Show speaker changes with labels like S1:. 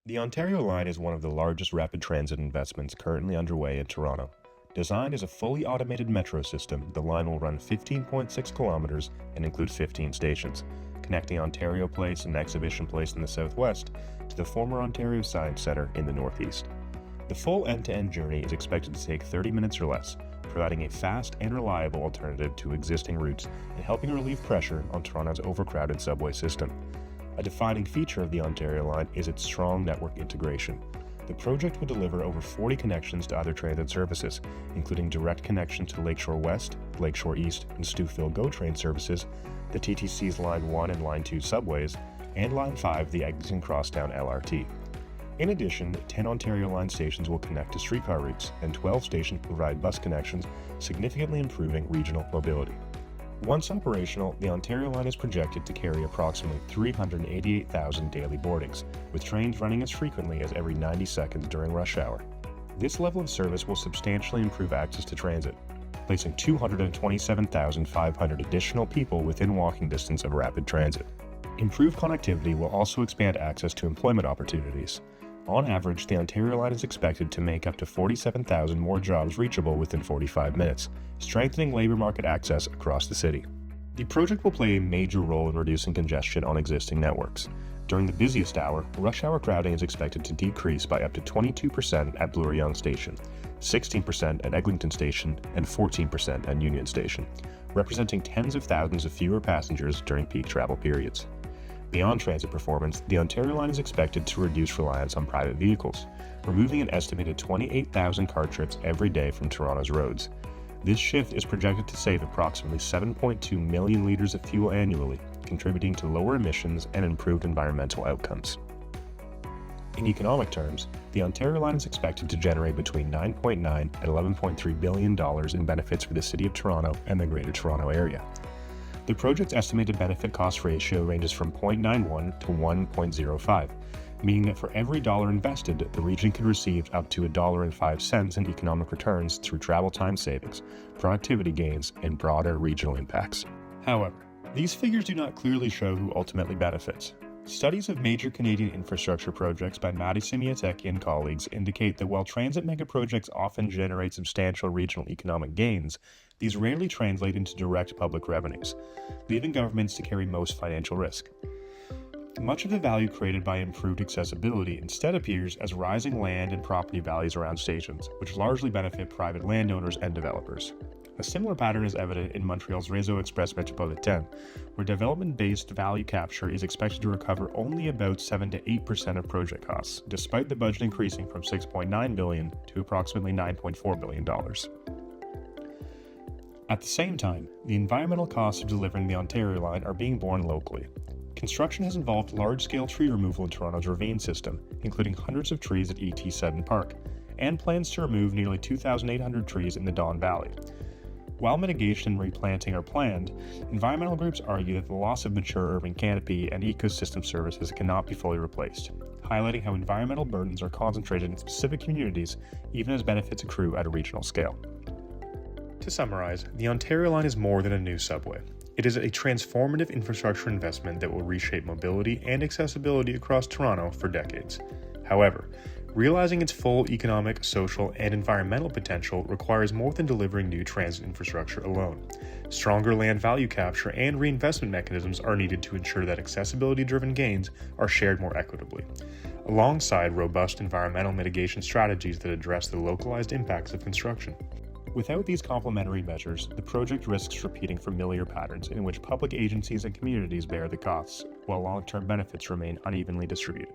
S1: The Ontario Line is one of the largest rapid transit investments currently underway in Toronto. Designed as a fully automated metro system, the line will run 15.6 kilometers and include 15 stations, connecting Ontario Place and Exhibition Place in the southwest to the former Ontario Science Centre in the northeast. The full end-to-end journey is expected to take 30 minutes or less, providing a fast and reliable alternative to existing routes and helping relieve pressure on Toronto's overcrowded subway system. A defining feature of the Ontario Line is its strong network integration. The project will deliver over 40 connections to other transit services, including direct connection to Lakeshore West, Lakeshore East, and Stouffville GO train services, the TTC's Line 1 and Line 2 subways, and Line 5, the Eglinton Crosstown LRT. In addition, 10 Ontario Line stations will connect to streetcar routes, and 12 stations provide bus connections, significantly improving regional mobility. Once operational, the Ontario Line is projected to carry approximately 388,000 daily boardings, with trains running as frequently as every 90 seconds during rush hour. This level of service will substantially improve access to transit, placing 227,500 additional people within walking distance of rapid transit. Improved connectivity will also expand access to employment opportunities. On average, the Ontario Line is expected to make up to 47,000 more jobs reachable within 45 minutes, strengthening labor market access across the city. The project will play a major role in reducing congestion on existing networks. During the busiest hour, rush hour crowding is expected to decrease by up to 22% at Bloor-Yonge Station, 16% at Eglinton Station, and 14% at Union Station, representing tens of thousands of fewer passengers during peak travel periods. Beyond transit performance, the Ontario Line is expected to reduce reliance on private vehicles, removing an estimated 28,000 car trips every day from Toronto's roads. This shift is projected to save approximately 7.2 million liters of fuel annually, contributing to lower emissions and improved environmental outcomes. In economic terms, the Ontario Line is expected to generate between $9.9 and $11.3 billion in benefits for the City of Toronto and the Greater Toronto Area. The project's estimated benefit-cost ratio ranges from 0.91 to 1.05, meaning that for every dollar invested, the region could receive up to $1.05 in economic returns through travel time savings, productivity gains, and broader regional impacts. However, these figures do not clearly show who ultimately benefits. Studies of major Canadian infrastructure projects by Matti Semiateki and colleagues indicate that while transit megaprojects often generate substantial regional economic gains, these rarely translate into direct public revenues, leaving governments to carry most financial risk. Much of the value created by improved accessibility instead appears as rising land and property values around stations, which largely benefit private landowners and developers. A similar pattern is evident in Montreal's Réseau Express Métropolitain, where development-based value capture is expected to recover only about 7 to 8% of project costs, despite the budget increasing from $6.9 billion to approximately $9.4 billion. At the same time, the environmental costs of delivering the Ontario Line are being borne locally. Construction has involved large-scale tree removal in Toronto's ravine system, including hundreds of trees at Seton Park, and plans to remove nearly 2,800 trees in the Don Valley. While mitigation and replanting are planned, environmental groups argue that the loss of mature urban canopy and ecosystem services cannot be fully replaced, highlighting how environmental burdens are concentrated in specific communities even as benefits accrue at a regional scale. To summarize, the Ontario Line is more than a new subway. It is a transformative infrastructure investment that will reshape mobility and accessibility across Toronto for decades. However, realizing its full economic, social, and environmental potential requires more than delivering new transit infrastructure alone. Stronger land value capture and reinvestment mechanisms are needed to ensure that accessibility-driven gains are shared more equitably, alongside robust environmental mitigation strategies that address the localized impacts of construction. Without these complementary measures, the project risks repeating familiar patterns in which public agencies and communities bear the costs, while long-term benefits remain unevenly distributed.